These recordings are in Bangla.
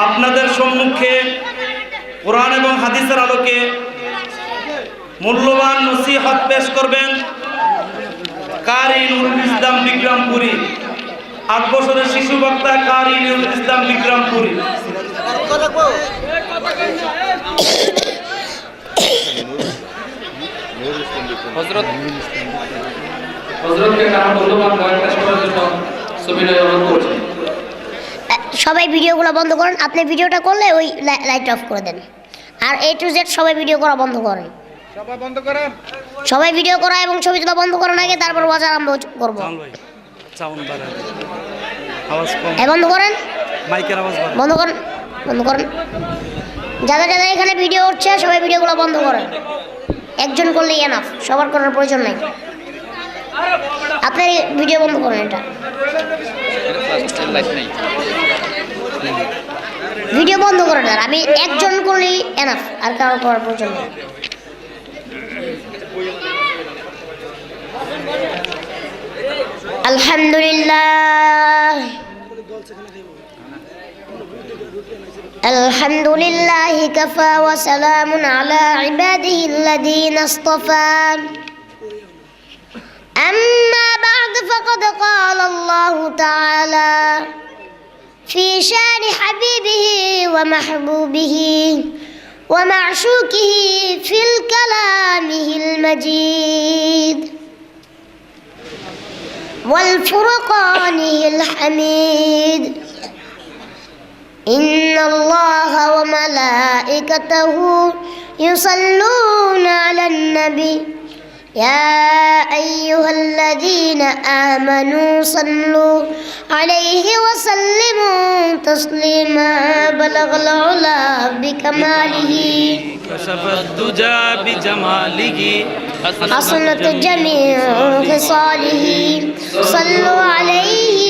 আপনাদের সম্মুখে কোরআন এবং হাদিসের আলোকে মূল্যবান নসিহত পেশ করবেন কারি নুরুল ইসলাম বিক্রমপুরী। 8 বছরের শিশু বক্তা কারি নুরুল ইসলাম বিক্রমপুরী। সবাই ভিডিওগুলো বন্ধ করেন। আপনি ভিডিওটা করলে ওই লাইট অফ করে দেন। আর A to Z সবাই ভিডিও করা বন্ধ করেন। সবাই ভিডিও করা এবং ছবি তোলা বন্ধ করার আগে তারপর ওয়াজ আরম্ভ করব। বন্ধ করেন, বন্ধ করেন, বন্ধ করেন। যারা যারা এখানে ভিডিও উঠছে সবাই ভিডিওগুলো বন্ধ করেন। একজন করলেই এনাফ, সবার করার প্রয়োজন নাই। আপনার ভিডিও বন্ধ করেন। এটা ভিডিও বন্ধ করেন। আর আমি একজন করলেই এনাফ, আর কারো করার প্রয়োজন নেই। আলহামদুলিল্লাহ, আলহামদুলিল্লাহি কাফা ওয়া সালামুন আলা ইবাদিহিল্লাযীনা ইসতাফা। أما بعد فقد قال الله تعالى في شان حبيبه ومحبوبه ومعشوقه في كلامه المجيد والفرقانه الحميد. إن الله وملائكته يصلون على النبي يا أيها الذين آمنوا صلوا عليه وسلموا تسليما. بلغ العلا بكماله كشف الدجى بجماله حسنت جميع خصاله. صلوا عليه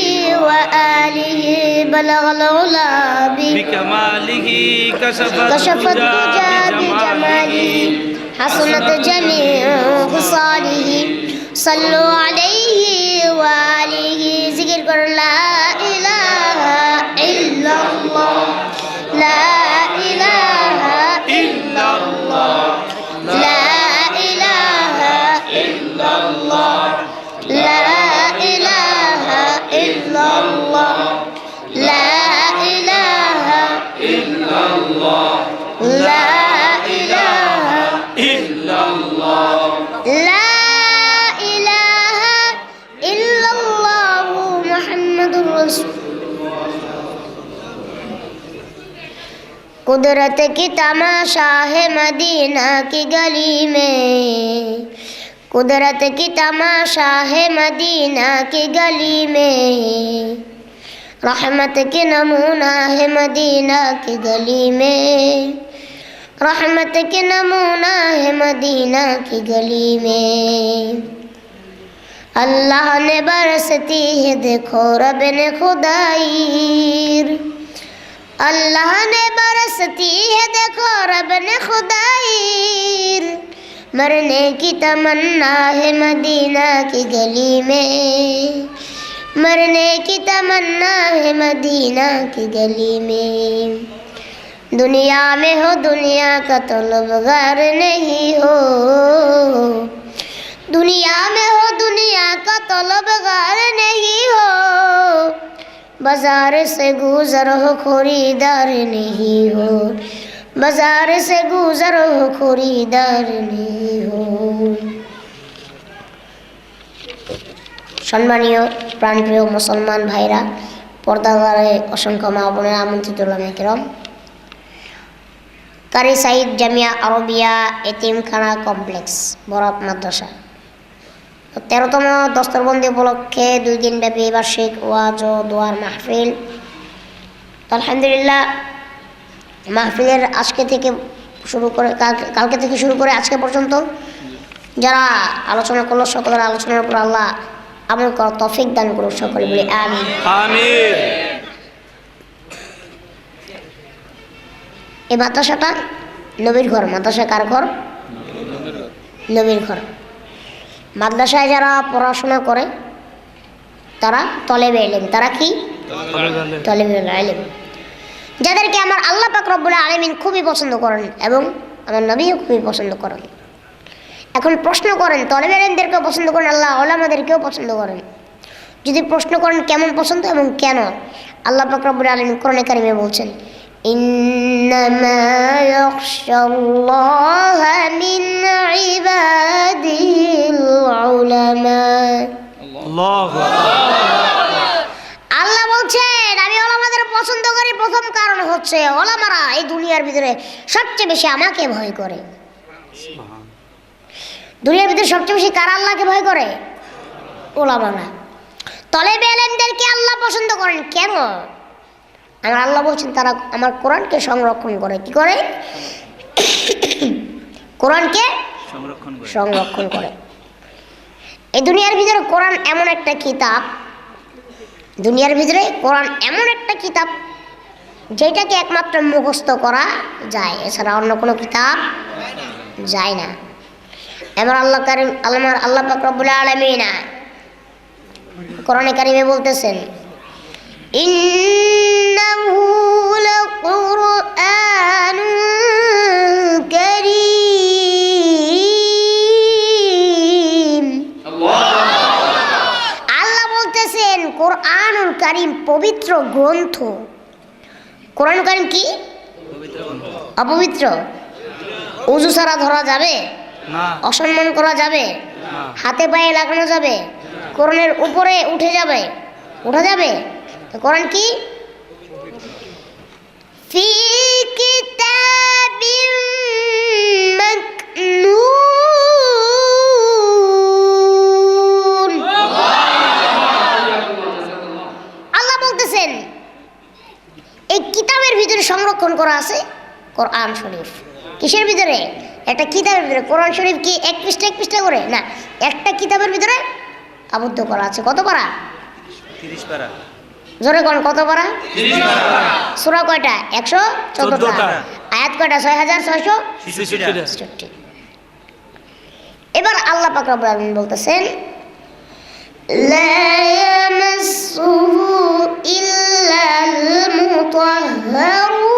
وآله بلغ العلا بكماله كشف الدجى بجماله حسنت جميع خصاله. صلوا عليه وآله. ذكر कर لا إله إلا الله لا إله إلا الله لا إله إلا الله لا إله إلا الله لا إله إلا الله لا إله إلا الله لا إله إلا الله محمد رسول. कुदरत की तमाशा है मदीना की गली में. कुदरत की तमाशा है मदीना की गली में. रहमत की नमूना है मदीना की गली में. रहमत के नमूना है मदीना की गली में. अल्लाह ने बरसती है देखो रब ने खुदाई. अल्लाह ने बरसती है देखो रब ने खुदाई. मरने की तमन्ना है मदीना की गली में. मरने की तमन्ना है मदीना की गली में. दुनिया में हो दुनिया का तलबगार नहीं हो. दुनिया में हो दुनिया का तलबगार नहीं हो. बाजार से गुजर हो खरीदार नहीं हो. बाजार से गुजर हो खरीदार नहीं हो. সম্মানীয় প্রাণপ্রিয় মুসলমান ভাইরা, পর্দাগারে অসংখ্য মা বোনেরা, আমন্ত্রিত ওলামায়ে কেরাম, কারি সাইদ জামিয়া আরবিয়া এতিমখানা কমপ্লেক্স বরাত মাদ্রাসা 13তম দস্তরবন্দি উপলক্ষে 2 দিন ব্যাপী বার্ষিক ওয়াজ ও দোয়ার মাহফিল। আলহামদুলিল্লাহ, মাহফিলের আজকে থেকে শুরু করে কালকে থেকে শুরু করে আজকে পর্যন্ত যারা আলোচনা করলো সকলের আলোচনার উপর আল্লাহ আমল করার তৌফিক দান করুন। সকলে বলি আমিন আমিন। এই মাদ্রাসাটা নবীর ঘর। মাদ্রাসা কার ঘর? নবীর ঘর। মাদ্রাসায় যারা পড়াশোনা করে তারা তলেবে ইলম। তারা কি? তলেবে ইলম। যাদেরকে আমার আল্লাহ পাক রব্বুল আলামিন খুবই পছন্দ করেন এবং আমার নবীও খুবই পছন্দ করেন। এখন প্রশ্ন করেন, তলেবে ইলমদেরকেও পছন্দ করেন, আল্লাহ উলামাদেরকেও পছন্দ করেন। যদি প্রশ্ন করেন কেমন পছন্দ এবং কেন, আল্লাহ পাক রব্বুল আলামিন কোরআনে কারিমে বলছেন, ইন্নামা ইয়াখশাল্লাহা মিন ইবাদিল উলামা। আল্লাহু আল্লাহ বলছেন আমি ওলামাদের পছন্দ করি, প্রথম কারণ হচ্ছে ওলামারা এই দুনিয়ার ভিতরে সবচেয়ে বেশি আমাকে ভয় করে। দুনিয়ার ভিতরে সবচেয়ে বেশি কারা আল্লাহকে ভয় করে? ওলামারা। তলেবে ইলমদেরকে আল্লাহ পছন্দ করেন কেন? আমার আল্লাহ বলছেন তারা আমার কোরআনকে সংরক্ষণ করে। কি করে? কোরআনকে সংরক্ষণ করে। এই দুনিয়ার ভিতরে কোরআন এমন একটা কিতাব, দুনিয়ার ভিতরে কোরআন এমন একটা কিতাব যেটাকে একমাত্র মুখস্থ করা যায়, এছাড়া অন্য কোনো কিতাব যায় না। এবার আল্লাহ কারীম আল্লাহ পাক রব্বুল আলামিন কোরআনে কারিমে বলতেছেন, ইন্নাহু লাকুরআনুন কারীম। আল্লাহ বলতেছেন কোরআনুল কারীম পবিত্র গ্রন্থ। কোরআন কারীম কি অপবিত্র? ওযু ছাড়া ধরা যাবে না, অসম্মান করা যাবে, হাতে পায়ে লাগানো যাবে, কোরআনের উপরে উঠা যাবে। তো কোরআন কি? ফি কিতাবিম মাকনুন। আল্লাহ বলতেছেন এই কিতাবের ভিতরে সংরক্ষণ করা আছে কোরআন শরীফ। কিসের ভিতরে? একটা কিতাবের ভিতরে। কোরআন শরীফ কি এক পৃষ্ঠা করে? না, একটা কিতাবের ভিতরে আবদ্ধ করা আছে। কত পারা? 30 পারা। জোরে কোন কত পারা? 30 পারা। সূরা কয়টা? 114টা। আয়াত কয়টা? 6666। এবার আল্লাহ পাক রব্বুল আলামিন বলতেছেন, লা ইয়ামাসসুহু ইল্লাল মুতাহহারুন।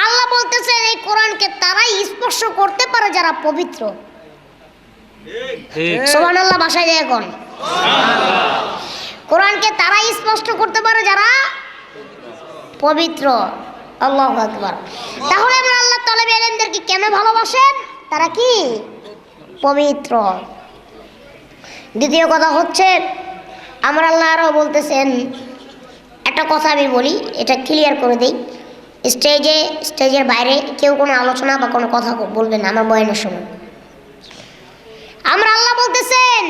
আল্লাহ বলতেছেন এই কোরআনকে তারাই স্পর্শ করতে পারে যারা পবিত্র। সুবহানাল্লাহ ভাষায় যায় এখন। কোরআনকে তারাই স্পষ্ট করতে পারে যারা পবিত্র। আল্লাহু আকবার। তাহলে আমরা আল্লাহ তলেবে ইলমদেরকে কেন ভালোবাসেন? তারা কি পবিত্র। দ্বিতীয় কথা হচ্ছে আমার আল্লাহ আরও বলতেছেন, একটা কথা আমি বলি, এটা ক্লিয়ার করে দিই। স্টেজের বাইরে কেউ কোনো আলোচনা বা কোনো কথা বলবেন না আমার বয়ানের সময়। আমরা আল্লাহ বলতেছেন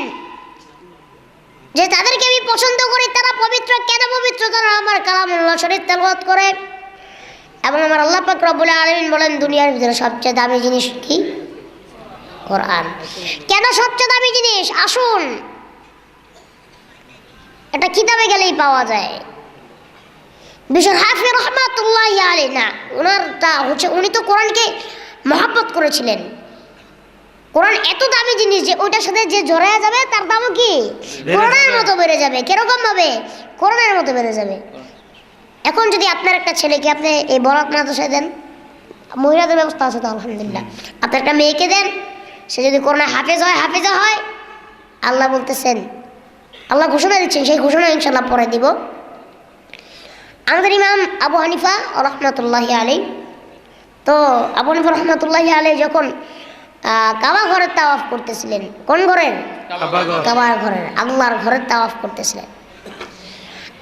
যে তাদেরকে আমি পছন্দ করি, তারা পবিত্র। কেন পবিত্র? তারা আমার কালামুল্লাহ শরীফ তেলাওয়াত করে। এবং আমার আল্লাহ পাক রব্বুল আলামিন বলেন দুনিয়ার ভিতরে সবচেয়ে দামি জিনিস কি? কোরআন। কেন সবচেয়ে দামি জিনিস? আসুন, এটা কিতাবে গেলেই পাওয়া যায়। বিশ্বর হাফিজ রহমাতুল্লাহি আলাইহি না, ওনারটা হচ্ছে উনি তো কোরআনকে মহব্বত করেছিলেন। কোরআন এত দামি জিনিস যে ওইটার সাথে যে জড়ায়া যাবে তার দামও কি কোরআনের মতো বেড়ে যাবে। কিরকম ভাবে? কোরআনের মতো বেড়ে যাবে। এখন যদি আপনার একটা ছেলেকে আপনি এই বরাত মাদ্রাসায় দেন, মহিলাদের ব্যবস্থা আছে তো আলহামদুলিল্লাহ, আপনার একটা মেয়েকে দেন, সে যদি কোরআনে হাফেজা হয়, আল্লাহ বলতেছেন, আল্লাহ ঘোষণা দিচ্ছেন, সেই ঘোষণা ইনশাল্লাহ পরে দিব। আমাদের ইমাম আবু হানিফা রহমতুল্লাহি আলাইহি, তো আবু হানিফা রহমতুল্লাহি আলাইহি যখন কাবা ঘরের তাওয়াফ করতেছিলেন, কোন ঘরের? কাবার ঘরের, আল্লাহর ঘরের তাওয়াফ করতেছিলেন।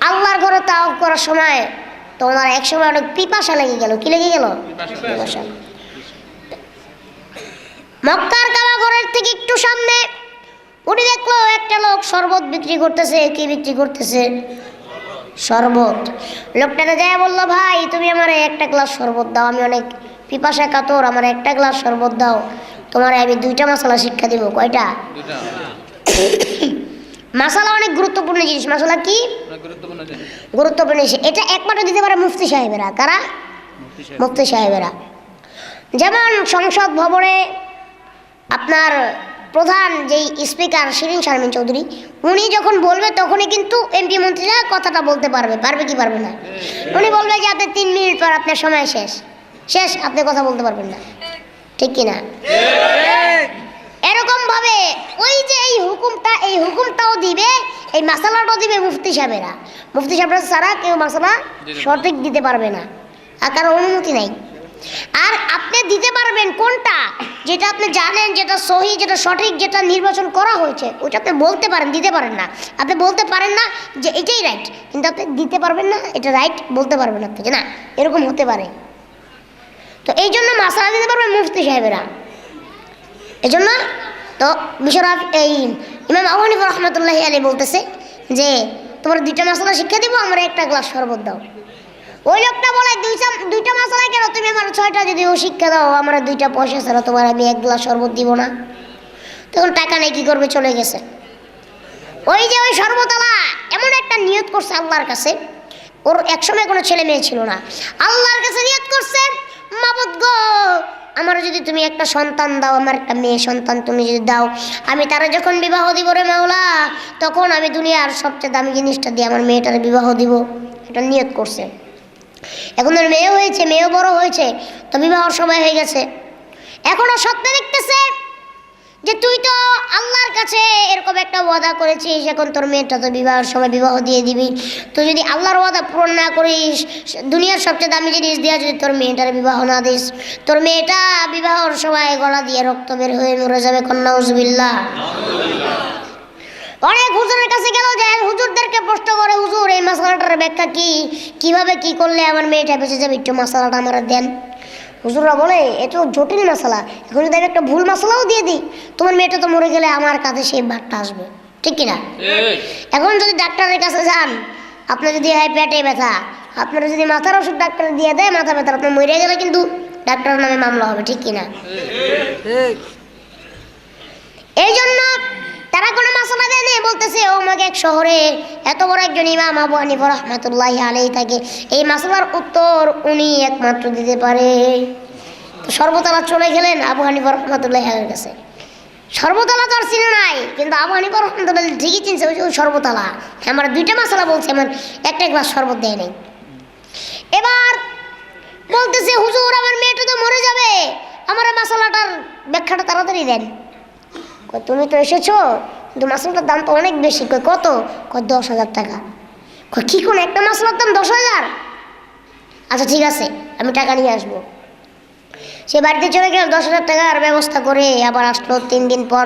আল্লাহর ঘরে তাওয়াফ করার সময় তো ওনার এক সময় অনেক পিপাসা লেগে গেল। কি লেগে গেল? পিপাসা। মক্কার কাবা ঘরের থেকে একটু সামনে উনি দেখলো একটা লোক শরবত বিক্রি করতেছে। কি বিক্রি করতেছে? শরবত। লোকটাকে যায় বললো, ভাই তুমি আমার একটা গ্লাস শরবত দাও, আমি অনেক পিপাসা কাতর, আমার একটা গ্লাস শরবত দাও, তোমার আমি 2টা মশলা শিক্ষা দিব। কয়টা? মশলা অনেক গুরুত্বপূর্ণ জিনিস। মশলা কি গুরুত্বপূর্ণ জিনিস? এটা একমাত্র দিতে পারে মুফতি সাহেবেরা। কারা? মুফতি সাহেবেরা। যেমন সংসদ ভবনে আপনার প্রধান যেই স্পিকার শিরিন শারমিন চৌধুরী, উনি যখন বলবে তখনই কিন্তু এমপি মন্ত্রীরা কথাটা বলতে পারবে। পারবে কি পারবে না? উনি বলবে যে আপনি 3 মিনিট পর আপনার সময় শেষ, আপনি কথা বলতে পারবেন না, ঠিক কিনা? এরকম ভাবে ওই যে এই হুকুমটাও দিবে, এই মাসালাটাও দিবে মুফতি সাহেবেরা। মুফতি সাহেবরা ছাড়া কেউ মাসালা সঠিক দিতে পারবে না, আর কারো অনুমতি নাই। আর আপনি দিতে পারবেন কোনটা, যেটা আপনি জানেন, যেটা সহি, যেটা সঠিক, যেটা নির্বাচন করা হয়েছে, ওটা আপনি বলতে পারেন, দিতে পারেন না। আপনি বলতে পারেন না যে এটাই রাইট, কিন্তু আপনি দিতে পারবেন না এটা রাইট, বলতে পারবেন না, ঠিক না? এরকম হতে পারে। তো এই জন্য মাসালা দিতে পারবেন মুফতি সাহেবেরা। এই জন্য তো মিশরাফ এই ইমাম আবু হানিফা রহমতুল্লাহি আলাইহি বলতেছে যে তোমার 2টা মাসালা শিক্ষা দিব, আমার 1টা গ্লাস শরবত দাও। ওই লোকটা বলে 2টা মাসালা কেন, তুমি আমার 6টা যদি ও শিক্ষা দাও, আমার 2টা পয়সা ছাড়া তোমার আমি 1 গ্লাস শরবত দিব না। তখন টাকা নেই, কি করবে, চলে গেছে। ওই যে ওই শরবতওয়ালা এমন একটা নিয়ত করছে আল্লাহর কাছে, ওর একসময় কোনো ছেলে মেয়ে ছিল না, আল্লাহর কাছে নিয়ত করছে, মাবুদ গো আমার যদি তুমি একটা সন্তান দাও, আমার একটা মেয়ে সন্তান তুমি যদি দাও, আমি তারা যখন বিবাহ দিব রে মাওলা, তখন আমি দুনিয়ার সবচেয়ে দামি জিনিসটা দিয়ে আমার মেয়েটার বিবাহ দিব। এটা নিয়ত করছে। এখন ওর মেয়ে হয়েছে, মেয়েও বড় হয়েছে, তো বিবাহর সময় হয়ে গেছে। এখনও স্বপ্নে দেখতেছে যে তুই তো আল্লাহর কাছে এরকম একটা ওয়াদা করেছিস, এখন তোর মেয়েটা তো বিবাহের সময় বিবাহ দিয়ে দিবি। তো যদি আল্লাহর ওয়াদা পূরণ না করিস, দুনিয়ার সবচেয়ে দামি জিনিস দিয়ে যদি তোর মেয়েটার বিবাহ না দিস, তোর মেয়েটা বিবাহর সময় গলা দিয়ে রক্ত বের হয়ে মরে যাবে। নাউজুবিল্লাহ। অনেক হুজুরের কাছে গেল, যায় হুজুরদেরকে প্রশ্ন করে, হুজুর এই মাসালাটার ব্যাখ্যা কি, কিভাবে কি করলে আমার মেয়েটা বেঁচে যাবে, একটু মাসালাটা আমার দেন। হুজুররা বলে এ তো জটিল মশলা, এখন যদি আমি একটা ভুল মশলাও দিয়ে দিই, তোমার মেয়েটা তো মরে গেলে আমার কাছে সেই বারটা আসবে, ঠিক কিনা? এখন যদি ডাক্তারের কাছে যান, আপনার যদি হয় পেটে ব্যথা, আপনারা যদি মাথার ওষুধ ডাক্তার দিয়ে দেয় মাথা ব্যথা, আপনার মরে গেলে কিন্তু ডাক্তারের নামে মামলা হবে, ঠিক কিনা? এই জন্য তারা কোনো মশলা দেয় না, বলতেছে ও আমাকে এক শহরে এত বড় একজন ইমাম আবু হানিফা রহমতুল্লাহি আলাইহি থাকে, এই মশলার উত্তর উনি একমাত্র দিতে পারে। তো সর্বতলা চলে গেলেন আবু হানিফা রহমতুল্লাহি আলাইহির কাছে। সর্বতলা তো আর চিনে নাই, কিন্তু আবু হানিফা রহমতুল্লাহি ঠিকই চিনছে, ওই সর্বতলা। আমার 2টা মশলা বলছে, আমার 1টা গ্লাস শরবত দেয় নাই। এবার বলতেছে হুজুর আমার মেয়েটা তো মরে যাবে, আমার মশলাটার ব্যাখ্যাটা তাড়াতাড়ি দেন। তুমি তো এসেছো, কিন্তু মশলাটার দাম তো অনেক বেশি। কত? 10,000 টাকা। কি কোন একটা মশলার দাম 10,000? আচ্ছা ঠিক আছে, আমি টাকা নিয়ে আসবো। সে বাড়িতে চলে গেল, 10,000 টাকার ব্যবস্থা করে আবার আসলো 3 দিন পর।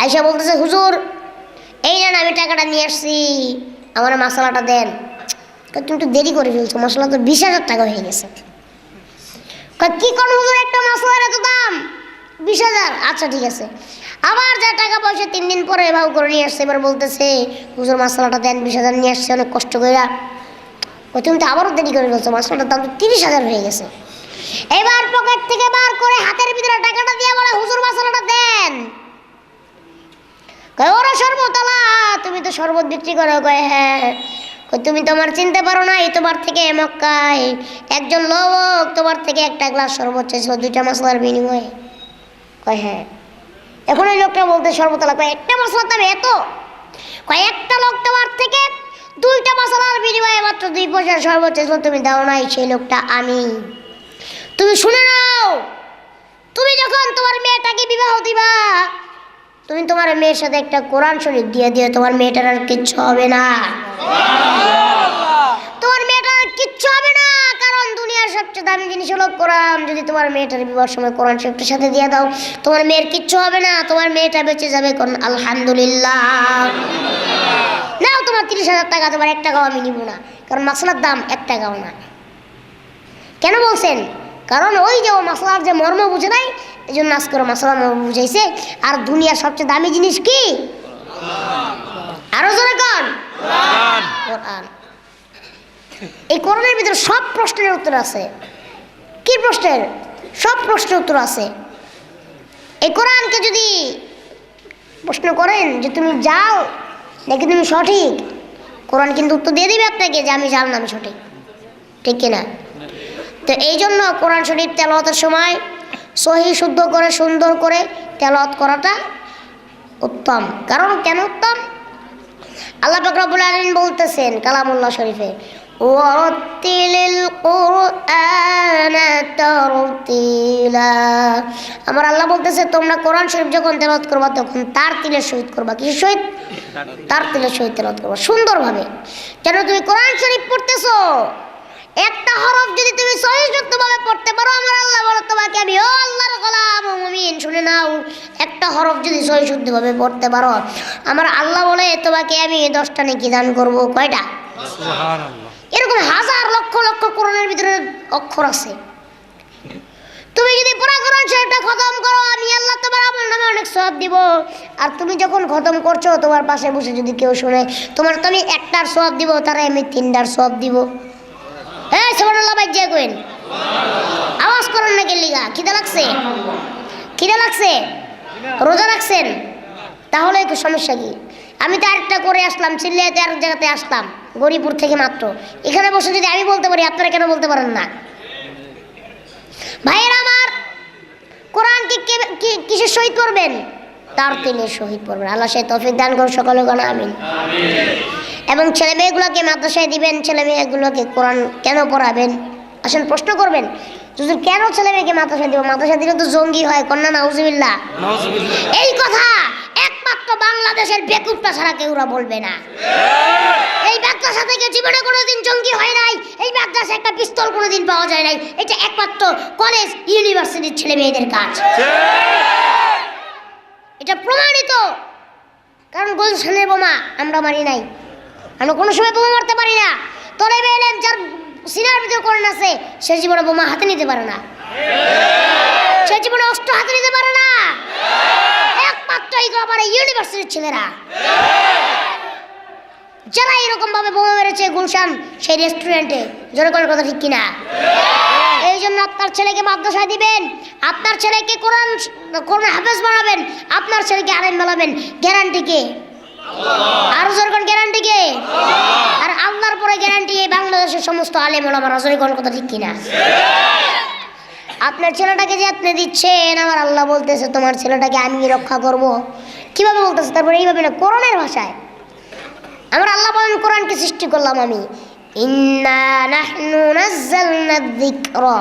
আইসা বলতেছে হুজুর এই নেন আমি টাকাটা নিয়ে আসছি, আমার মশলাটা দেন। তুমি একটু দেরি করে ফেলছো, মশলা তো 20,000 টাকা হয়ে গেছে। কি কোন হুজুর একটা মশলার এত দাম? 20,000। আচ্ছা ঠিক আছে। আবার যা টাকা পয়সা 3 দিন পরে এভাবে করে নিয়ে আসছে। এবার বলতেছে হুজুর মশলাটা দেন, 20,000 নিয়ে আসছে অনেক কষ্ট করে। তুমি তো আবারও দেরি করে ফেলছো, মশলাটার দাম তো 30,000 হয়ে গেছে। এবার পকেট থেকে বার করে হাতের ভিতরে টাকাটা দিয়ে বলে হুজুর মশলাটা দেন। ওরা সর্বতলা, তুমি তো শরবত বিক্রি করো? হ্যাঁ। তুমি তোমার চিনতে পারো না, এই তোমার থেকে মক্কায় একজন লোক তোমার থেকে 1টা গ্লাস শরবত চেয়েছিল 2টা মশলার বিনিময়ে। হ্যাঁ। এখন ওই লোকটা বলতে সর্বতলা, 1টা মশলার দাম এত? একটা লোক তোমার থেকে 2টা মশলার বিনিময়ে মাত্র 2 পয়সার শরবত চেয়েছিল, তুমি দাও নাই, সেই লোকটা আমি। তুমি শুনে নাও, তুমি যখন তোমার মেয়েটাকে বিবাহ দিবা, তুমি তোমার মেয়ের সাথে একটা কোরআন শরীফ দিয়ে দিও, তোমার মেয়েটার আর কিচ্ছু হবে না। তোমার মেয়েটার আর কিচ্ছু হবে না, কারণ দুনিয়ার সবচেয়ে দামি জিনিস হলো কোরআন। যদি তোমার মেয়েটার বিবাহের সময় কোরআন শরীফটার সাথে দিয়ে দাও, তোমার মেয়ের কিচ্ছু হবে না, তোমার মেয়েটা বেঁচে যাবে। কোন আলহামদুলিল্লাহ। নাও তোমার 30,000 টাকা, তোমার 1 টাকাও আমি নিব না, কারণ মশলার দাম 1 টাকাও না। কেন বলছেন? কারণ ওই যে ও মশলার যে মর্ম বুঝে নাই, এই জন্য আজ করে মশলার মর্ম বুঝাইছে। আর দুনিয়ার সবচেয়ে দামি জিনিস কি? আরো জোরে কোন? কোরআন। এই কোরআনের ভিতরে সব প্রশ্নের উত্তর আছে। কি প্রশ্নের? সব প্রশ্নের উত্তর আছে। এই কোরআনকে যদি প্রশ্ন করেন যে তুমি যাও নাকি তুমি সঠিক, কোরআন কিন্তু উত্তর দিয়ে দিবে আপনাকে যে আমি জাল না, আমি সঠিক, ঠিক কিনা? তো এই জন্য কোরআন শরীফ তেলাওয়াতের সময় সহি শুদ্ধ করে সুন্দর করে তেলাওয়াত করাটা উত্তম। কারণ কেন উত্তম? আল্লাহ পাক রব্বুল আলামিন বলতেছেন কালামুল্লাহ শরীফে, ওয়ারাত্তিলিল কুরআনা তারতিলা। আমার আল্লাহ বলতেছে তোমরা কোরআন শরীফ যখন তেলাওয়াত করবা তখন তার তিলের সহিত করবা। কিসের সহিত? তার তিলের সহিত তেলাওয়াত করবা সুন্দরভাবে। কেন? তুমি কোরআন শরীফ পড়তেছো, একটা হরফ যদি তুমি সহিষ্ণুভাবে পড়তে পারো, আমার আল্লাহ বলে তোমাকে আমি, ও আল্লাহর গোলাম ও মুমিন শুনে নাও, একটা হরফ যদি সহিষ্ণুভাবে পড়তে পারো, আমার আল্লাহ বলে তোমাকে আমি 10টা নেকি দান করব। কয়টা? সুবহানাল্লাহ। এরকম হাজার লক্ষ লক্ষ কোরআনের ভিতরে অক্ষর আছে। তুমি যদি পুরো কোরআন শরীফটা খতম করো, আমি আল্লাহ তোমার আমলনামে অনেক সওয়াব দিব। আর তুমি যখন খতম করছো, তোমার পাশে বসে যদি কেউ শুনে, তোমার তো আমি 1টার সওয়াব দিব, তারা আমি 3টার সওয়াব দিব। হ্যাঁ সুবহানাল্লাহ ভাই, যে কইন আওয়াজ করেন না গেলিগা। খিদা লাগছে? খিদা লাগছে? রোজা রাখছেন? তাহলে একটু সমস্যা কি? আমি তো আরেকটা করে আসলাম, চিল্লাইতে আরেক জায়গাতে আসলাম, গরিপুর থেকে মাত্র। এখানে বসে যদি আমি বলতে পারি, আপনারা কেন বলতে পারেন না? ভাইয়েরা আমার, কোরআন কিসের শহীদ পড়বেন? তার তিলের শহীদ পড়বেন। আল্লাহ সে তৌফিক দান করুন, সকলে বলেন আমিন। এবং ছেলে মেয়েগুলোকে মাদ্রাসায় দিবেন, ছেলে মেয়েগুলোকে কোরআন কেন পড়াবেন? আসলে প্রশ্ন করবেন, হুজুর কেন ছেলে মেয়েকে মাদ্রাসায় দিব? মাদ্রাসা দিলে তো জঙ্গি হয়, কন্যা নাউজুবিল্লাহ। এই কথা একমাত্র বাংলাদেশের বেকুবটা ছাড়া কেউ বলবে না। এই মাদ্রাসা থেকে জীবনে কোনোদিন জঙ্গি হয় নাই, এই মাদ্রাসা একটা পিস্তল কোনোদিন পাওয়া যায় নাই। এটা একমাত্র কলেজ ইউনিভার্সিটির ছেলে মেয়েদের কাজ, এটা প্রমাণিত। কারণ গুলশানের বোমা আমরা মারি নাই, আমরা কোনো সময় বোমা মারতে পারি না। তলেবে এলেম যার সিনার ভিতরে কোরআন আছে, সে জীবনে বোমা হাতে নিতে পারে না, সে জীবনে অস্ত্র হাতে নিতে পারে না। একমাত্র এইগুলো পারে ইউনিভার্সিটির ছেলেরা, যারা এরকম ভাবে বোমা মেরেছে গুলশান সেই রেস্টুরেন্টে। জোরে করার কথা ঠিক কিনা? এই জন্য আপনার ছেলেকে মাদ্রাসায় দিবেন, আপনার ছেলেকে কোরআন হাফেজ বানাবেন, আপনার ছেলেকে আলেম বানাবেন। গ্যারান্টি কে? আর জোরে কোন গ্যারান্টি কে? আর আল্লাহর পরে গ্যারান্টি এই বাংলাদেশের সমস্ত আলেম ওলামারা। জোরে কোন কথা ঠিক কিনা? আপনার ছেলেটাকে যে আপনি দিচ্ছেন, আমার আল্লাহ বলতেছে তোমার ছেলেটাকে আমি রক্ষা করব। কিভাবে বলতেছে? তারপরে এইভাবে না, কোরআনের ভাষায়। আমার আল্লাহ বলেন কোরআনকে সৃষ্টি করলাম আমি, ইন্না নাহনু নাযালনা যিকরা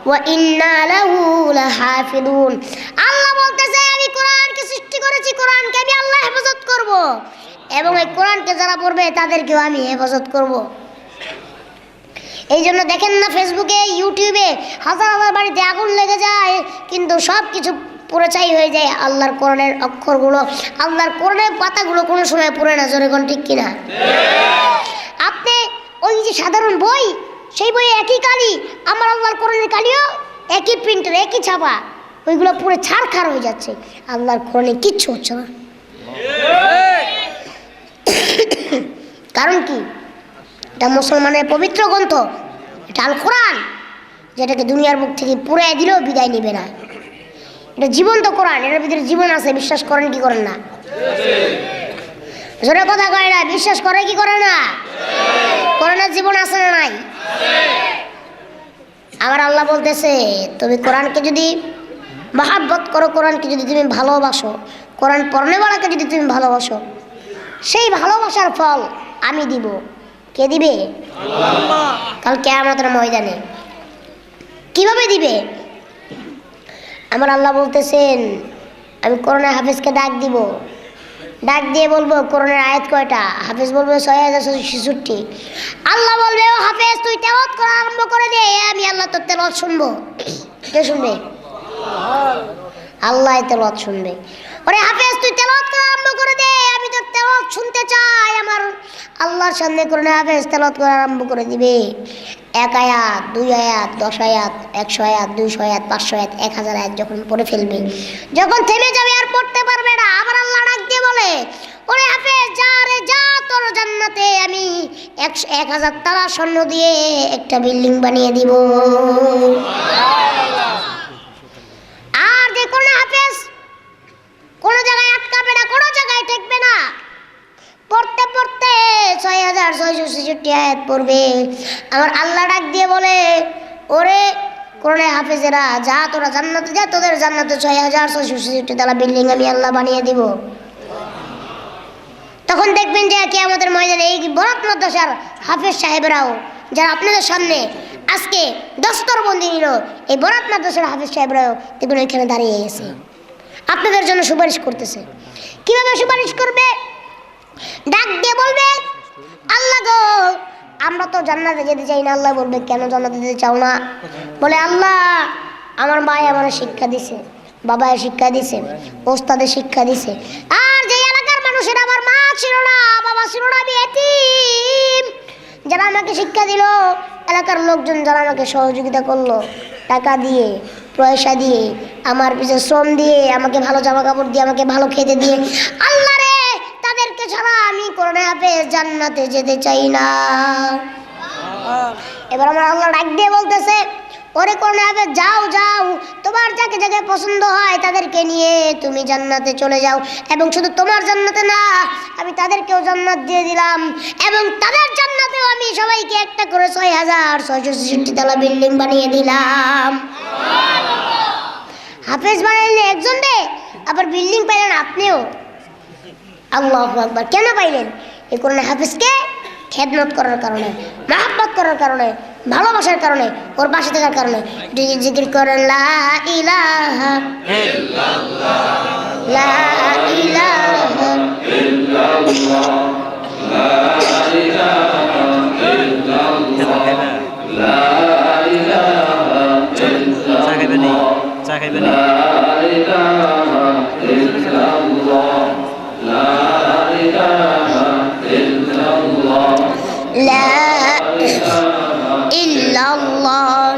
ওয়া ইন্না লাহু লাহাফিজুন। আল্লাহ বলতেছে আমি কোরআনকে সৃষ্টি করেছি, কোরআনকে আমি আল্লাহ হেফাজত করব, এবং এই কোরআনকে যারা পড়বে তাদেরকেও আমি হেফাজত করব। এই জন্য দেখেন না ফেসবুকে, ইউটিউবে হাজার হাজার বাড়িতে আগুন লেগে যায়, কিন্তু সব কিছু পুরো চাই হয়ে যায়। আল্লাহর কোরআনের অক্ষরগুলো, আল্লাহর কোরআনের পাতাগুলো কোনো সময় পুরে না। জোরে কোন ঠিক কিনা? আপনি ওই যে সাধারণ বই, সেই বইয়ে একই কালি, আমার আল্লাহর কোরআনের কালিও একই প্রিন্টের, একই ছাপা, ওইগুলো পুরো ছারখার হয়ে যাচ্ছে। আল্লাহর কোরআনে কিচ্ছু হচ্ছে না। কারণ কি? এটা মুসলমানের পবিত্র গ্রন্থ, এটা আল কোরআন, যেটাকে দুনিয়ার বুক থেকে পুরাই দিলেও বিদায় নিবে না। এটা জীবন্ত কোরআন, এটার ভিতরে জীবন আছে। বিশ্বাস করেন কি করেন না? জোরে কথা কয় না, বিশ্বাস করে কি করে না? কোরআনের জীবন আছে না নাই? আমার আল্লাহ বলতেছে তুমি কোরআনকে যদি মহাব্বত করো, কোরআনকে যদি তুমি ভালোবাসো, কোরআন পড়নেওয়ালাকে যদি তুমি ভালোবাসো, সেই ভালোবাসার ফল আমি দিব। কে দিবে? কাল কিয়ামতের ময়দানে। কিভাবে দিবে? আমার আল্লাহ বলতেছেন আমি কোরআনের হাফেজকে ডাক দিব, ডাক দিয়ে বলবো কোরআনের আয়াত কয়টা? হাফেজ বলবে ৬০৬৬। আল্লাহ বলবে ও হাফেজ তুই তেলাওয়াত করা আরম্ভ করে দে, আমি আল্লাহ তোর তেলাওয়াত শুনবো। কে শুনবে? আল্লাহ তেলাওয়াত শুনবে। ওরে হাফেজ তুই তেলাওয়াত করা আরম্ভ করে দে, আমি তোর তেলাওয়াত শুনতে চাই। আমার আল্লাহর সামনে কোরআনের হাফেজ তেলাওয়াত করা আরম্ভ করে দিবে। 1 আয়াত, 2 আয়াত, 10 আয়াত, 100 আয়াত, 200 আয়াত, 500 আয়াত, 1000 আয়াত যখন পড়ে ফেলবে, যখন থেমে যাবে আর পড়তে পারবে না, আবার আল্লাহ ডাক দিয়ে বলে ওরে হাফেজ যা রে যা, তোর জান্নাতে আমি 1000 তারা স্বর্ণ দিয়ে একটা বিল্ডিং বানিয়ে দিব। আর যে কোন হাফেজ কোন জায়গায় আটকাবে না, কোন জায়গায় ঠেকবে না, পড়তে পড়তে ৬০৬৬ আয়াত পড়বে। আমার আল্লাহ ডাক দিয়ে বলে ওরে কোরআনের হাফেজেরা যা তোরা জান্নাতে যা, তোদের জান্নাতে ৬০৬৬ তালা বিল্ডিং আমি আল্লাহ বানিয়ে দিব। তখন দেখবেন যে কিয়ামতের ময়দানে এই বরাত মাদ্রাসার হাফেজ সাহেবরাও যারা আপনাদের সামনে আজকে দস্তরবন্দি নিল, এই বরাত মাদ্রাসার হাফেজ সাহেবরাও দেখুন এখানে দাঁড়িয়ে গেছে, আপনাদের জন্য সুপারিশ করতেছে। কিভাবে সুপারিশ করবে? ডাক দিয়ে বলবে, আল্লাহ গো আমরা তো জান্নাতে যেতে চাই না। আল্লাহ বলবে, কেন জান্নাতে যেতে চাও না? বলে, আল্লাহ আমার মায়ে আমার শিক্ষা দিছে, বাবায় শিক্ষা দিছে, ওস্তাদের শিক্ষা দিছে, আর যে এলাকার মানুষের আমার মা ছিল না, বাবা ছিল না, আমি এতিম, যারা আমাকে শিক্ষা দিল, এলাকার লোকজন যারা আমাকে সহযোগিতা করলো, টাকা দিয়ে পয়সা দিয়ে আমার পিছনে শ্রম দিয়ে আমাকে ভালো জামা কাপড় দিয়ে আমাকে ভালো খেতে দিয়ে, আল্লাহ রে তাদেরকে ছাড়া আমি কোরআনে হাফেজ জান্নাতে যেতে চাই না। এবার আমার আল্লাহ ডাক দিয়ে বলতেছে, ওরে কোরআনে হাফেজ যাও যাও, তোমার যাকে যাকে পছন্দ হয় তাদেরকে নিয়ে তুমি জান্নাতে চলে যাও, এবং শুধু তোমার জান্নাতে না আমি তাদেরকেও জান্নাত দিয়ে দিলাম, এবং তাদের জান্নাতেও আমি সবাইকে একটা করে ৬,৬৬৬ তলা বিল্ডিং বানিয়ে দিলাম। হাফেজ বানাইলেন একজন রে, আবার বিল্ডিং পাইলেন আপনিও। আল্লাহু আকবার। কেন পাইলেন? এই কোরআনে হাফেজকে খেদমত করার কারণে, মহব্বত করার কারণে, ভালোবাসার কারণে, ওর পাশে থাকার কারণে। জিকির করেন লা ইলাহা ইল্লাল্লাহ, লা ইলাহা ইল্লাল্লাহ, লা ইলাহা ইল্লাল্লাহ, লা ইলাহা ইল্লাল্লাহ, লা ইলাহা ইল্লাল্লাহ, লা ইলাহা ইল্লাল্লাহ, লা ইল্লাল্লাহ,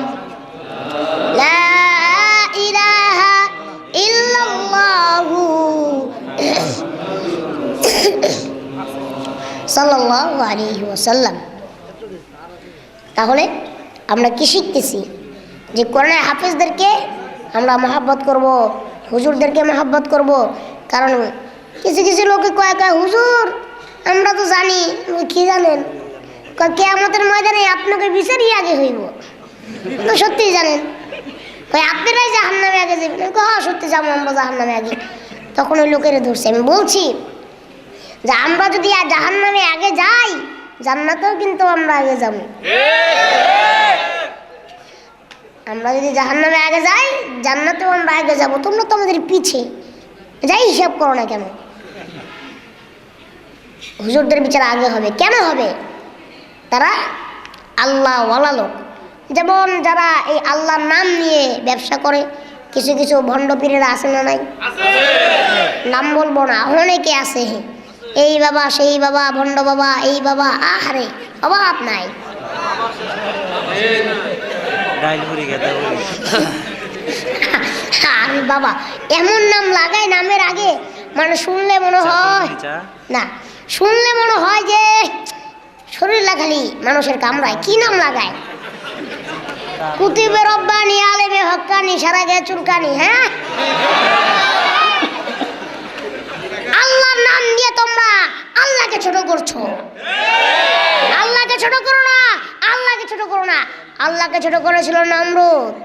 লা ইলাহা ইল্লাল্লাহু সাল্লাল্লাহু আলাইহি ওয়াসাল্লাম। তাহলে আমরা কি শিখতেছি? যে কোরআনের হাফেজদেরকে আমরা মহব্বত করব, হুজুরদেরকে মহব্বত করব। কারণ কিছু কিছু লোকে কয় কয় হুজুর আমরা তো জানি, কি জানেন? কিয়ামতের ময়দানে আপনাকে বিচারই আগে হইব। তো সত্যি জানেন? কয় আপনারাই জাহান্নামে আগে যাবেন। হ্যাঁ সত্যি যাবো আমরা জাহান্নামে আগে। তখন ওই লোকেরা ধরছে। আমি বলছি যে আমরা যদি জাহান্নামে আগে যাই, জান্নাতেও কিন্তু আমরা আগে যাব। আমরা যদি জাহান্নামে আগে যাই, জান্নাতেও আমরা আগে যাব। তোমরা তো আমাদের পিছে, যাই হিসাব করো না কেন। হুজুরদের বিচার আগে হবে। কেন হবে? তারা আল্লাহ ওয়ালা লোক। যেমন যারা এই আল্লাহর নাম নিয়ে ব্যবসা করে, কিছু কিছু ভণ্ড পীরেরা আছে না নাই? নাম বলবো না, অনেকে আছে। এই বাবা সেই বাবা, ভণ্ড বাবা, এই বাবা, আহারে অভাব নাই। আরে বাবা এমন নাম লাগায়, নামের আগে মানে শুনলে মনে হয় না, শুনলে মনে হয় যে শরীর লাগালি মানুষের কামড়ায়। কি নাম লাগায়? কুতুবে রব্বানি, আলেমে হক্কানি, সারা গে চুলকানি। হ্যাঁ, আল্লাহর নাম দিয়ে তোমরা আল্লাহকে ছোট করছো। আল্লাহকে ছোট করো না, আল্লাহকে ছোট করো না। আল্লাহকে ছোট করেছিল নমরুদ।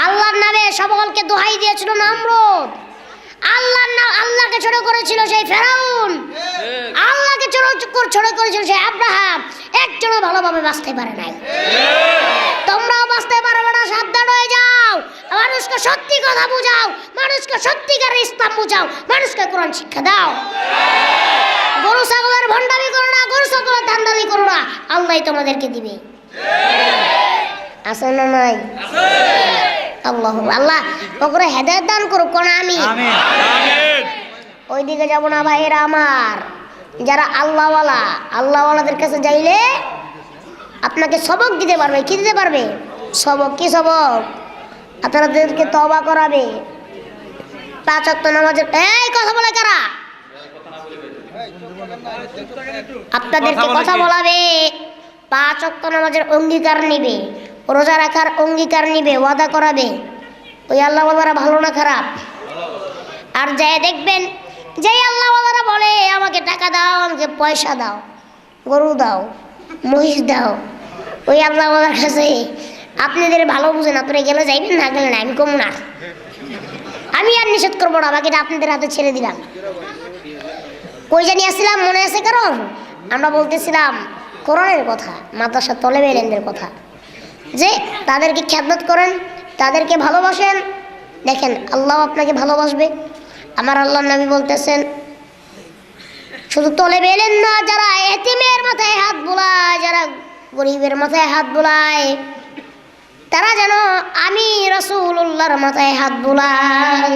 আল্লাহর নামে সকলকে দোহাই দিয়েছিল নমরুদ। আল্লাহর নাম আল্লাহকে ছোট করেছিল সেই ফেরাউন। আল্লাহকে ছোট করেছিল সেই আব্রাহাম। একজনও ভালোভাবে বাঁচতে পারে নাই। তোমরাও বাঁচতে পারবে না, সাবধান হয়ে যাও। মানুষকে সত্যি কথা বুঝাও, মানুষকে সত্যিকারের ইসলাম বুঝাও, মানুষকে কোরআন শিক্ষা দাও। গরু ছাগলের ভণ্ডামি করো না, গরু ছাগলের ধান্দামি করো না। আল্লাহ তোমাদেরকে দিবে। আছে না নাই? আল্লাহ আল্লাহ ওকে হেদায়েত দান করুক। কোন আমি ওইদিকে যাব না ভাইয়েরা আমার। যারা আল্লাহওয়ালা, আল্লাহওয়ালাদের কাছে যাইলে আপনাকে সবক দিতে পারবে। কি দিতে পারবে? সবক। কি সবক? আপনাদেরকে তওবা করাবে। 5 ওয়াক্ত নামাজের, এই কথা বলে কারা? আপনাদেরকে কথা বলাবে। 5 ওয়াক্ত নামাজের অঙ্গীকার নিবে, রোজা রাখার অঙ্গীকার নিবে, ওয়াদা করাবে। ওই আল্লাহওয়ালারা ভালো না খারাপ? আর যাই দেখবেন যে আল্লাহওয়ালারা বলে আমাকে টাকা দাও, আমাকে পয়সা দাও, গরু দাও, মহিষ দাও, ওই আল্লাহওয়ালার কাছে আপনাদের ভালো বুঝেন, আপনারা গেলে যাইবেন, না গেলে না। আমি কম না, আমি আর নিষেধ করবো না, বাকিটা আপনাদের হাতে ছেড়ে দিলাম। কই জানি আসছিলাম, মনে আছে কারণ? আমরা বলতেছিলাম কোরআনের কথা, মাদ্রাসা তলেবে এলেমদের কথা, যে তাদেরকে খ্যাদমত করেন, তাদেরকে ভালোবাসেন। দেখেন আল্লাহ আপনাকে ভালোবাসবে। আমার আল্লাহর নবী বলতেছেন শুধু তলেবে এলেম না, যারা এতিমের মাথায় হাত বোলায়, যারা গরিবের মাথায় হাত বোলায়, তারা যেন আমি রাসূলুল্লাহর মাথায় হাত বোলায়।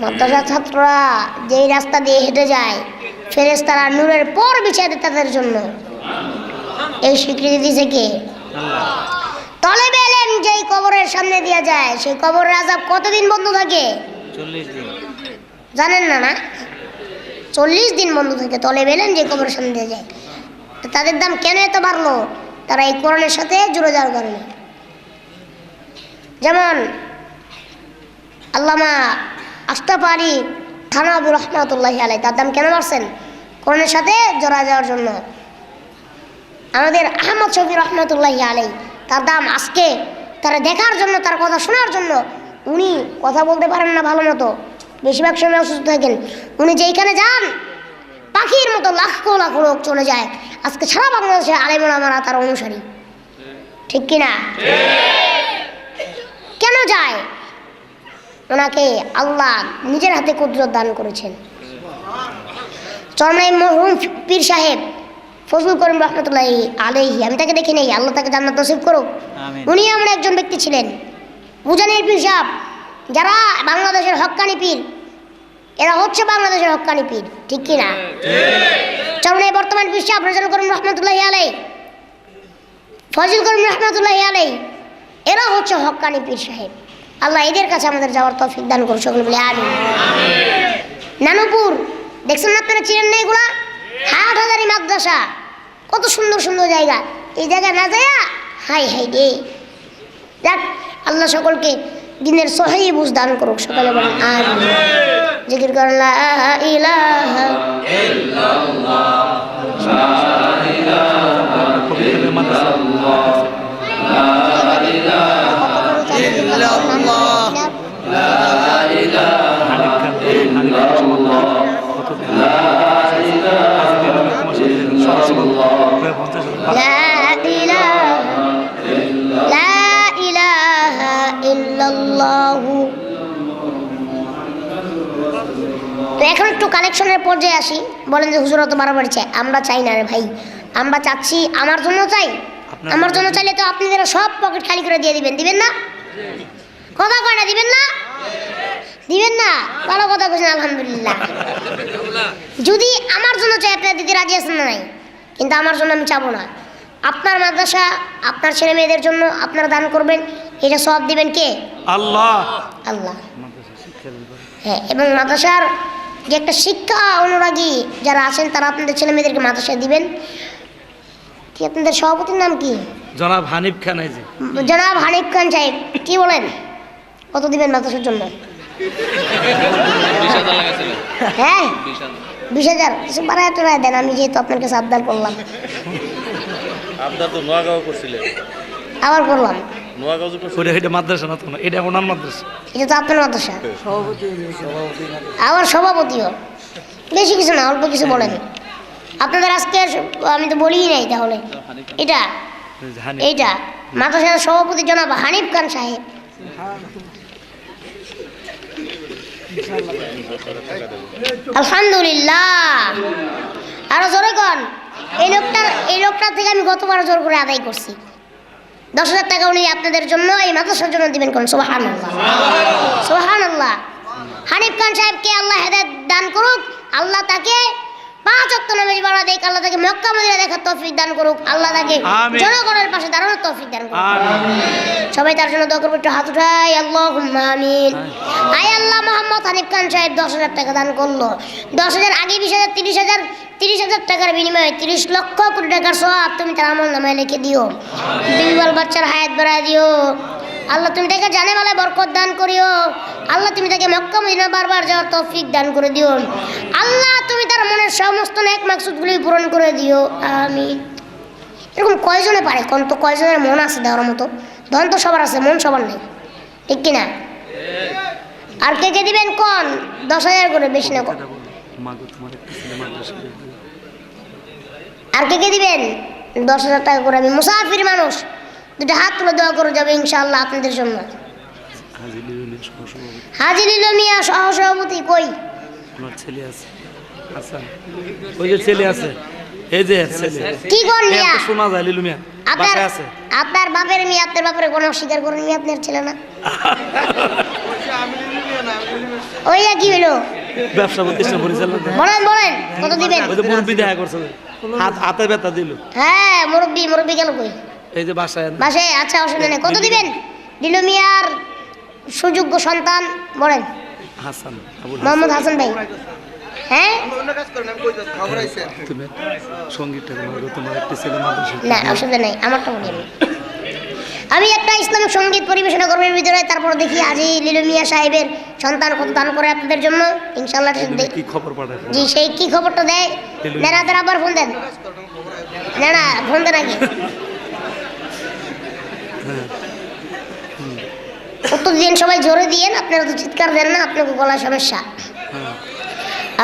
মাদ্রাসা ছাত্ররা যেই রাস্তা দিয়ে হেঁটে যায়, ফেরেশতারা নূরের পর বিছিয়ে দেয় তাদের জন্য। এই স্বীকৃতি দিয়েছে কে? তলেবে এলেম যেই কবরের সামনে দিয়ে যায়, সেই কবরের আযাব কতদিন বন্ধ থাকে? 40 দিন। জানেন না? না, 40 দিন বন্ধ থাকে তলেবে এলেম যে কবরের সামনে দিয়ে যায়। তো তাদের দাম কেন এত বাড়লো? তারা এই কোরআনের সাথে জুড়ে যাওয়ার কারণে। যেমন আল্লামা আশরাফ আলী থানভী রহমাতুল্লাহি আলাইহি, তার দাম কেন বাড়ছেন? কোরআনের সাথে জড়া যাওয়ার জন্য। আমাদের আহমদ শফি রহমাতুল্লাহি আলাইহি, তার দাম আজকে তারা দেখার জন্য, তার কথা শোনার জন্য। উনি কথা বলতে পারেন না ভালো মতো, বেশিরভাগ সময় অসুস্থ থাকেন। উনি যেইখানে যান পাখির মতো লাখো লাখো লোক চলে যায়। আজকে সারা বাংলাদেশে আলেম ওলামারা তার অনুসারী, ঠিক কিনা? কেন যায়? ওনাকে আল্লাহ নিজের হাতে কুদরত দান করেছেন। চরমনাই মরহুম পীর সাহেব ফজলুল করিম রহমতুল্লাহি আলাইহি, আমি তাকে দেখি নেই, আল্লাহ তাকে জান্নাত নসিব করুক। উনি এমন একজন ব্যক্তি ছিলেন, উজানির পীর সাহেব, যারা বাংলাদেশের হক্কানি পীর, এরা হচ্ছে বাংলাদেশের হক্কানি পীর, ঠিক কিনা? চরমনাই বর্তমান পীর সাহেব ফজলুল করিম রহমতুল্লাহি আলাইহি, ফজলুল করিম রহমতুল্লাহি আলাইহি, এরা হচ্ছে হক্কানি পীর সাহেব। আল্লাহ এদের কাছে আমাদের যাওয়ার তৌফিক দান করুন, সকলে বলে আমিন। নানুপুর দেখছেন না আপনারা, চিনেন না এগুলা? হাটহাজারী মাদ্রাসা, কত সুন্দর সুন্দর জায়গা। এই জায়গায় না যায় হাই হাই রে। যাক, আল্লাহ সকলকে দিনের সহিহ বুঝ দান করুক, সকলে বলেন আমিন। জিকির করেন লা ইলাহা ইল্লাল্লাহ, লা ইলাহা ইল্লাল্লাহ, লা ইলাহা ইল্লাল্লাহ, লা ইলাহা ইল্লাল্লাহ, লা ইলাহা ইল্লাল্লাহ। তো এখন একটু কালেকশনের পর্যায়ে আসি। বলেন যে হুজুর অত বাড়াবাড়ি চাই। আমরা চাই না রে ভাই, আমরা চাচ্ছি আমার জন্য চাই। আমার জন্য চাইলে তো আপনারা সব পকেট খালি করে দিয়ে দিবেন, দিবেন না? কথা কয় না, দিবেন না? দিবেন না? ভালো কথা বলছেন, আলহামদুলিল্লাহ। যদি আমার জন্য চাই, আপনারা দিতে রাজি আছেন না? নাই, কিন্তু আমার জন্য আমি চাবো না। আপনার মাদ্রাসা, আপনার ছেলে মেয়েদের জন্য আপনারা দান করবেন, এটা সব দিবেন কে? আল্লাহ। আল্লাহ, হ্যাঁ। এবং মাদ্রাসার যে একটা শিক্ষা অনুরাগী যারা আছেন, তারা আপনাদের ছেলে মেয়েদেরকে মাদ্রাসায় দিবেন। কি আপনাদের সভাপতির নাম কি? জনাব হানিফ খান। জনাব হানিফ খান সাহেব, কি বলেন, কত দিবেন মাদ্রাসার জন্য? 20,000 লাগাইছিল। হ্যাঁ, 20,000 20,000 কিছু বাড়ায় টাড়ায় দেন, আমি যেহেতু আপনার কাছে আবদার করলাম। আবদার তো নোয়াগাঁও করছিলেন। আবার করলাম। নোয়াগাঁও যে করছিলেন। এটা মাদ্রাসা না তো, না এটা ওনার মাদ্রাসা। এটা তো আপনার মাদ্রাসা। আবার সভাপতিও, বেশি কিছু না, অল্প কিছু বলেন। আপনাদের আজকে আমি তো বলিই নাই, তাহলে এটা এইটা মাদ্রাসার সভাপতি জনাব হানিফ খান সাহেব। আলহামদুলিল্লাহ, আরো জোরে কন। এই লোকটার থেকে আমি গতবার জোর করে আদায় করছি। 10,000 টাকা উনি আপনাদের জন্য, এই মাদ্রাসার জন্য দিবেন। কোন সুবহানাল্লাহ, সুবহানাল্লাহ। হানিফ খান সাহেবকে আল্লাহ হেদায়েত দান করুক, আল্লাহ তাকে 5 ওয়াক্ত নামাজ পড়া দেখ, আল্লাহ তাকে মক্কা মদিনা দেখার তৌফিক দান করুক, আল্লাহ তাকে জনগণের পাশে দাঁড়ানোর তৌফিক দান করুক। সবাই তার জন্য দোয়া করবে, একটু হাত উঠাই, আল্লাহুম্মা আমিন। আয় আল্লাহ, মোহাম্মদ হানিফ খান সাহেব 10,000 টাকা দান করলো। 10,000 আগে 20,000, 30,000 টাকার বিনিময়ে 30 লক্ষ কোটি টাকার সওয়াব তুমি তার আমল নামায় লিখে দিও। বিবি বাল বাচ্চার হায়াত বাড়ায় দিও। আল্লাহ তুমি তাকে জানে মালায় বরকত দান করিও। আল্লাহ তুমি তাকে মক্কা মদিনা বারবার যাওয়ার তৌফিক দান করে দিও। আল্লাহ তুমি তার মনের সমস্ত নেক মাকসুদগুলি পূরণ করে দিও, আমিন। এরকম কয়জনে পারে কোন? তো কয়জনের মন আছে দেওয়ার মতো? ধন তো সবার আছে, মন সবার নেই, ঠিক কিনা? আর কে কে দিবেন কোন 10,000 করে, বেশি না কোন। আর কে কে দিবেন 10,000 টাকা করে? আমি মুসাফির মানুষ, দুটো হাত তুলে দোয়া করে যাবে ইনশাআল্লাহ আপনাদের জন্য। হাজি লিলু মিয়া সহসভাপতি কই? ছেলে আছে, আচ্ছা ওই যে ছেলে আছে, এই যে ছেলে। কি কোন মিয়া? শোনা যায় লিলু মিয়া আপনার বাসায় আছে। আপনার বাপের মিয়া, আপনার বাপের কোনো অস্বীকার করেন মিয়া, আপনার ছেলে না? ওই কি হলো? ব্যবসা প্রতিষ্ঠান পরিচালনা। বলেন বলেন কত দিবেন? ওই যে মুরব্বি দেখা করছে, হাতে ব্যথা দিল। হ্যাঁ মুরব্বি গেল কই? এই যে বাসায়। বাসায়, আচ্ছা অসুবিধা নেই। কত দিবেন? লিলু মিয়ার সুযোগ্য সন্তান বলেন। হাসান, মোহাম্মদ হাসান ভাই। হ্যাঁ তুমি সঙ্গীতটা তোমার একটা ছেলে মাদ্রাসা। না অসুবিধা নেই, আমারটা বলি আমি একটা ইসলামিক সঙ্গীত পরিবেশনা করবো এর ভিতরে, তারপর দেখি আজি লিলু মিয়া সাহেবের সন্তান কত দান করে আপনাদের জন্য ইনশাআল্লাহ। কি খবর পাঠায়? জি সেই কি খবরটা দেয়? না তারা আবার ফোন দেন, না ফোন দেন আগে। উত্তর দিন সবাই জোরে দিয়েন, আপনারা তো চিৎকার দেন না, আপনাকে গলার সমস্যা।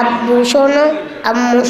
আব্বু শোনো, আম্মু